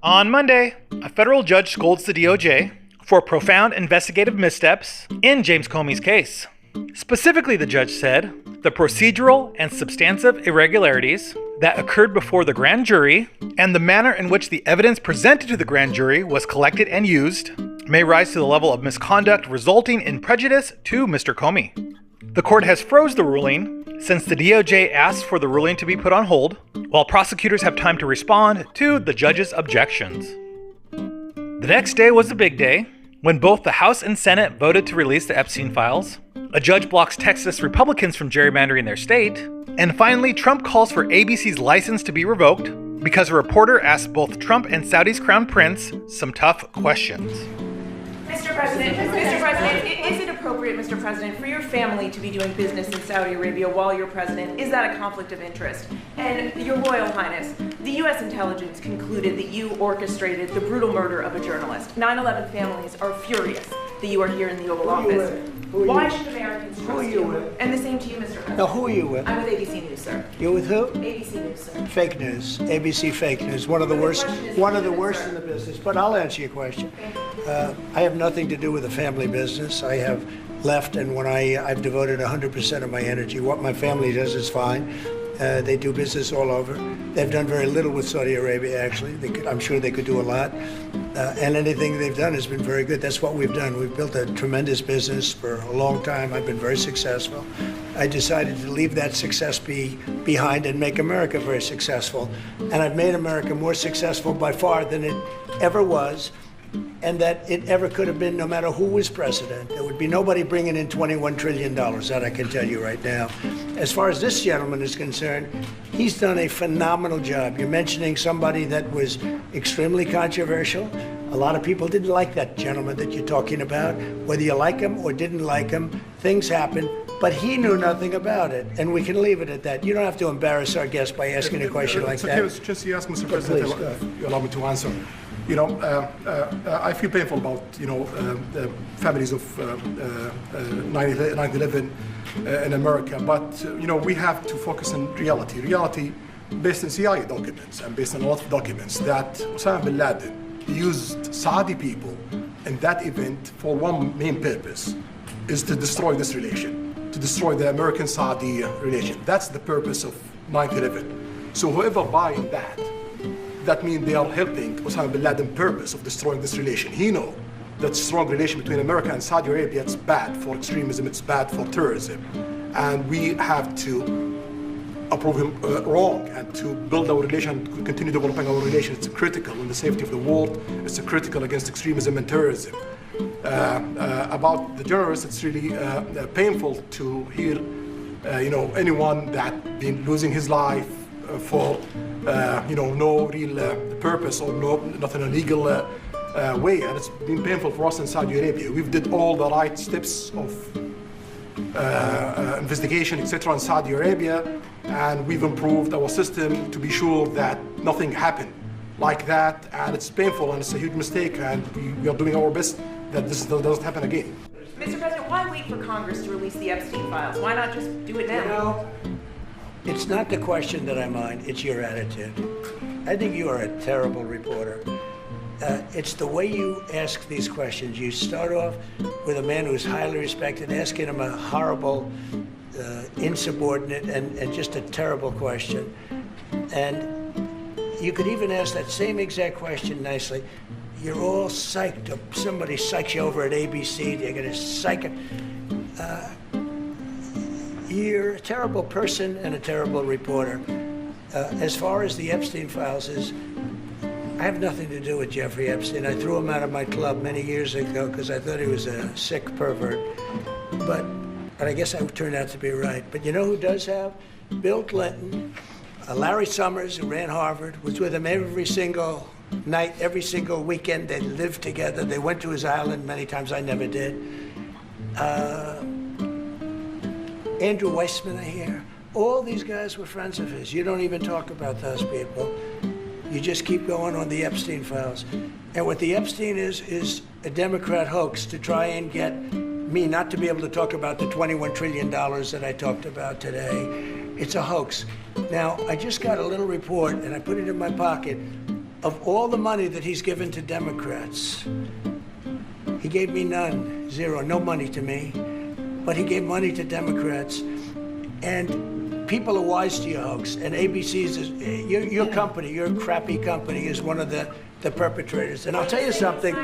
On Monday, a federal judge scolds the DOJ for profound investigative missteps in James Comey's case. Specifically, the judge said the procedural and substantive irregularities that occurred before the grand jury and the manner in which the evidence presented to the grand jury was collected and used may rise to the level of misconduct resulting in prejudice to Mr. Comey. The court has froze the ruling since the DOJ asked for the ruling to be put on hold, while prosecutors have time to respond to the judge's objections. The next day was the big day, when both the House and Senate voted to release the Epstein Files. A judge blocks Texas Republicans from gerrymandering their state. And finally, Trump calls for ABC's license to be revoked because a reporter asked both Trump and Saudi's crown prince some tough questions. Mr. President, is it appropriate, Mr. President, for your family to be doing business in Saudi Arabia while you're president? Is that a conflict of interest? And Your Royal Highness, the U.S. intelligence concluded that you orchestrated the brutal murder of a journalist. 9/11 families are furious that you are here in the Oval Office. Why should Americans trust you? And the same to you, Mr. President. Now, who are you with? I'm with ABC News, sir. You're with who? ABC News, sir. Fake news. ABC fake news. One of the worst in the business. But I'll answer your question. I have nothing to do with the family business. I have left, and when I've devoted 100% of my energy. What my family does is fine. They do business all over. They've done very little with Saudi Arabia, actually. I'm sure they could do a lot. And anything they've done has been very good. That's what we've done. We've built a tremendous business for a long time. I've been very successful. I decided to leave that success behind and make America very successful. And I've made America more successful by far than it ever was, and that it ever could have been, no matter who was president. There would be nobody bringing in $21 trillion, that I can tell you right now. As far as this gentleman is concerned, he's done a phenomenal job. You're mentioning somebody that was extremely controversial. A lot of people didn't like that gentleman that you're talking about. Whether you like him or didn't like him, things happen. But he knew nothing about it, and we can leave it at that. You don't have to embarrass our guest by asking a question like that. Just you ask, Mr. President, you allow me to answer. You know, I feel painful about, the families of 9/11 in America, but, we have to focus on reality. Reality based on CIA documents and based on a lot of documents that Osama bin Laden used Saudi people in that event for one main purpose, is to destroy this relation, to destroy the American-Saudi relation. That's the purpose of 9/11. So whoever buying that means they are helping Osama bin Laden's purpose of destroying this relation. He knows that strong relation between America and Saudi Arabia, it's bad for extremism, it's bad for terrorism. And we have to approve him wrong and to build our relation, to continue developing our relation. It's critical in the safety of the world. It's critical against extremism and terrorism. About the journalists, it's really painful to hear, anyone that been losing his life for no real purpose or nothing illegal way, and it's been painful for us in Saudi Arabia. We've did all the right steps of investigation, etc. in Saudi Arabia, and we've improved our system to be sure that nothing happened like that, and it's painful and it's a huge mistake, and we are doing our best that this doesn't happen again. Mr. President, why wait for Congress to release the Epstein Files? Why not just do it now? It's not the question that I mind, it's your attitude. I think you are a terrible reporter. It's the way you ask these questions. You start off with a man who's highly respected, asking him a horrible, insubordinate, and just a terrible question. And you could even ask that same exact question nicely. You're all psyched up. Somebody psychs you over at ABC, they're gonna psych it. You're a terrible person and a terrible reporter. As far as the Epstein Files is, I have nothing to do with Jeffrey Epstein. I threw him out of my club many years ago because I thought he was a sick pervert. But I guess I turned out to be right. But you know who does have? Bill Clinton, Larry Summers, who ran Harvard, was with him every single night, every single weekend. They lived together. They went to his island many times. I never did. Andrew Weissman, I hear. All these guys were friends of his. You don't even talk about those people. You just keep going on the Epstein Files. And what the Epstein is a Democrat hoax to try and get me not to be able to talk about the $21 trillion that I talked about today. It's a hoax. Now, I just got a little report, and I put it in my pocket. of all the money that he's given to Democrats, he gave me none, zero, no money to me, but he gave money to Democrats. And people are wise to your hoax, and ABC's, your company, your crappy company is one of the perpetrators. And I'll tell you something,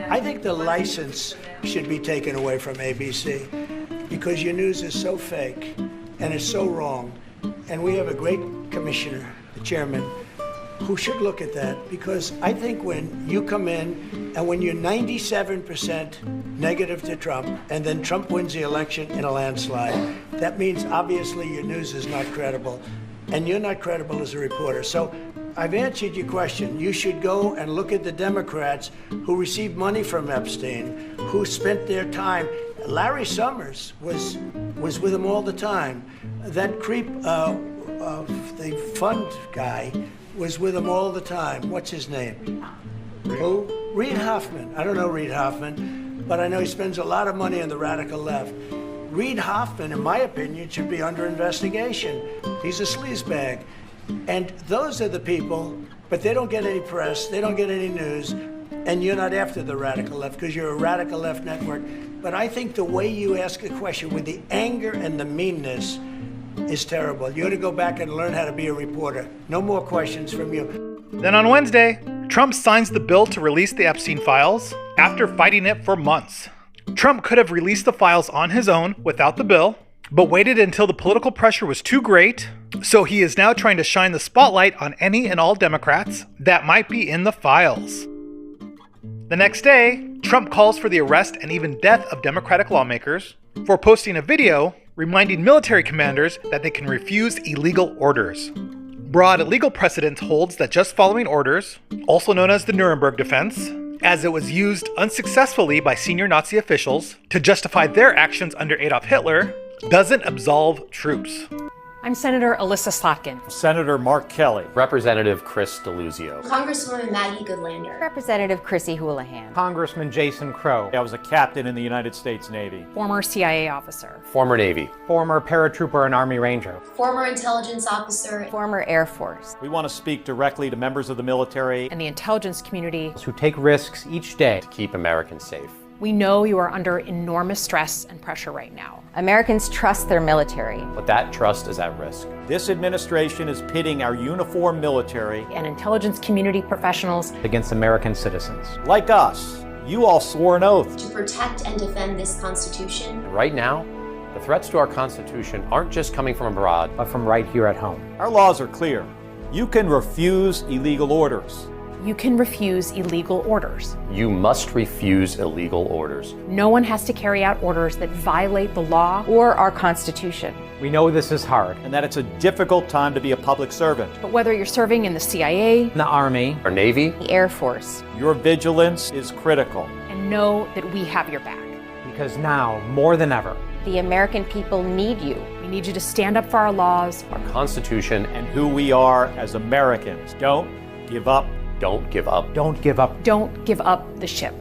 I think the license should be taken away from ABC because your news is so fake and it's so wrong. And we have a great commissioner, the chairman, who should look at that, because I think when you come in and when you're 97% negative to Trump and then Trump wins the election in a landslide, that means obviously your news is not credible and you're not credible as a reporter. So I've answered your question. You should go and look at the Democrats who received money from Epstein, who spent their time. Larry Summers was with him all the time. That creep of the fund guy was with him all the time. What's his name? Who? Reid Hoffman. I don't know Reid Hoffman, but I know he spends a lot of money on the radical left. Reid Hoffman, in my opinion, should be under investigation. He's a sleazebag. And those are the people, but they don't get any press, they don't get any news, and you're not after the radical left because you're a radical left network. But I think the way you ask a question with the anger and the meanness is terrible. You ought to go back and learn how to be a reporter. No more questions from you. Then on Wednesday, Trump signs the bill to release the Epstein Files after fighting it for months. Trump could have released the files on his own without the bill, but waited until the political pressure was too great, so he is now trying to shine the spotlight on any and all Democrats that might be in the files. The next day, Trump calls for the arrest and even death of Democratic lawmakers for posting a video reminding military commanders that they can refuse illegal orders. Broad legal precedent holds that just following orders, also known as the Nuremberg defense, as it was used unsuccessfully by senior Nazi officials to justify their actions under Adolf Hitler, doesn't absolve troops. I'm Senator Alyssa Slotkin. Senator Mark Kelly. Representative Chris DeLuzio. Congresswoman Maggie Goodlander. Representative Chrissy Houlihan. Congressman Jason Crow. I was a captain in the United States Navy. Former CIA officer. Former Navy. Former paratrooper and Army Ranger. Former intelligence officer. Former Air Force. We want to speak directly to members of the military and the intelligence community who take risks each day to keep Americans safe. We know you are under enormous stress and pressure right now. Americans trust their military. But that trust is at risk. This administration is pitting our uniformed military and intelligence community professionals against American citizens. Like us. You all swore an oath to protect and defend this Constitution. Right now, the threats to our Constitution aren't just coming from abroad, but from right here at home. Our laws are clear. You can refuse illegal orders. You can refuse illegal orders. You must refuse illegal orders. No one has to carry out orders that violate the law or our Constitution. We know this is hard and that it's a difficult time to be a public servant. But whether you're serving in the CIA, the Army, or Navy, the Air Force, your vigilance is critical. And know that we have your back. Because now, more than ever, the American people need you. We need you to stand up for our laws, our Constitution, and who we are as Americans. Don't give up. Don't give up. Don't give up. Don't give up the ship.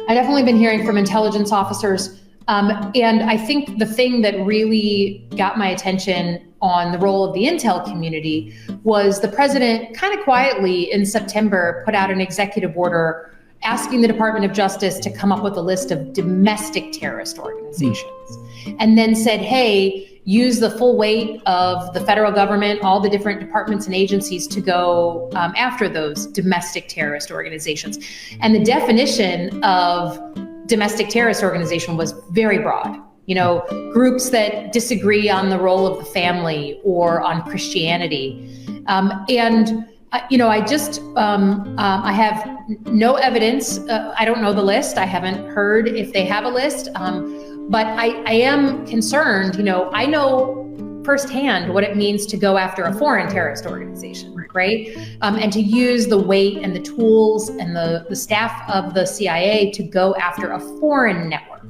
I've definitely been hearing from intelligence officers. And I think the thing that really got my attention on the role of the intel community was the president kind of quietly in September put out an executive order asking the Department of Justice to come up with a list of domestic terrorist organizations, and then said, hey, use the full weight of the federal government, all the different departments and agencies to go after those domestic terrorist organizations. And the definition of domestic terrorist organization was very broad. You know, groups that disagree on the role of the family or on Christianity. I have no evidence. I don't know the list. I haven't heard if they have a list. But I am concerned. You know, I know firsthand what it means to go after a foreign terrorist organization, right? And to use the weight and the tools and the staff of the CIA to go after a foreign network.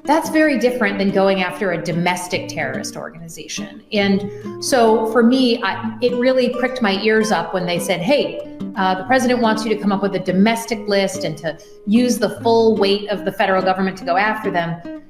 That's very different than going after a domestic terrorist organization. And so for me, it really pricked my ears up when they said, hey, the president wants you to come up with a domestic list and to use the full weight of the federal government to go after them.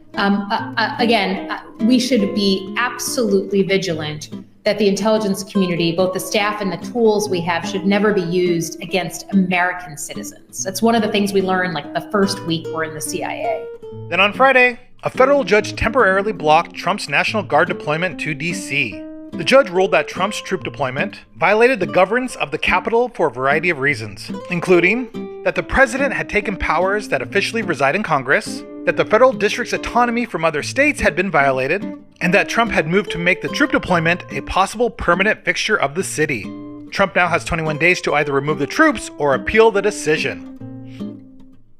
Again, we should be absolutely vigilant that the intelligence community, both the staff and the tools we have, should never be used against American citizens. That's one of the things we learned like the first week we're in the CIA. Then on Friday, a federal judge temporarily blocked Trump's National Guard deployment to D.C. The judge ruled that Trump's troop deployment violated the governance of the Capitol for a variety of reasons, including that the president had taken powers that officially reside in Congress, that the federal district's autonomy from other states had been violated, and that Trump had moved to make the troop deployment a possible permanent fixture of the city. Trump now has 21 days to either remove the troops or appeal the decision.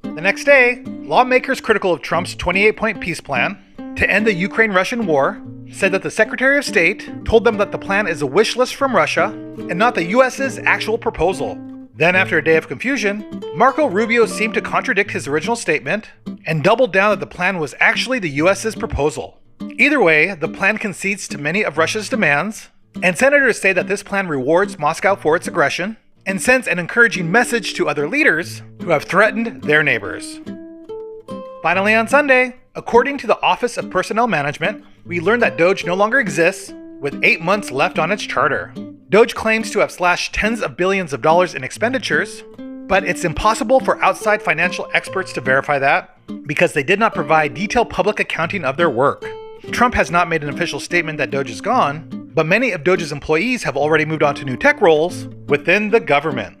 The next day, lawmakers critical of Trump's 28-point peace plan to end the Ukraine-Russian war said that the Secretary of State told them that the plan is a wish list from Russia and not the US's actual proposal. Then, after a day of confusion, Marco Rubio seemed to contradict his original statement and doubled down that the plan was actually the US's proposal. Either way, the plan concedes to many of Russia's demands, and senators say that this plan rewards Moscow for its aggression and sends an encouraging message to other leaders who have threatened their neighbors. Finally, on Sunday, according to the Office of Personnel Management, we learned that DOGE no longer exists, with 8 months left on its charter. DOGE claims to have slashed tens of billions of dollars in expenditures, but it's impossible for outside financial experts to verify that because they did not provide detailed public accounting of their work. Trump has not made an official statement that DOGE is gone, but many of DOGE's employees have already moved on to new tech roles within the government.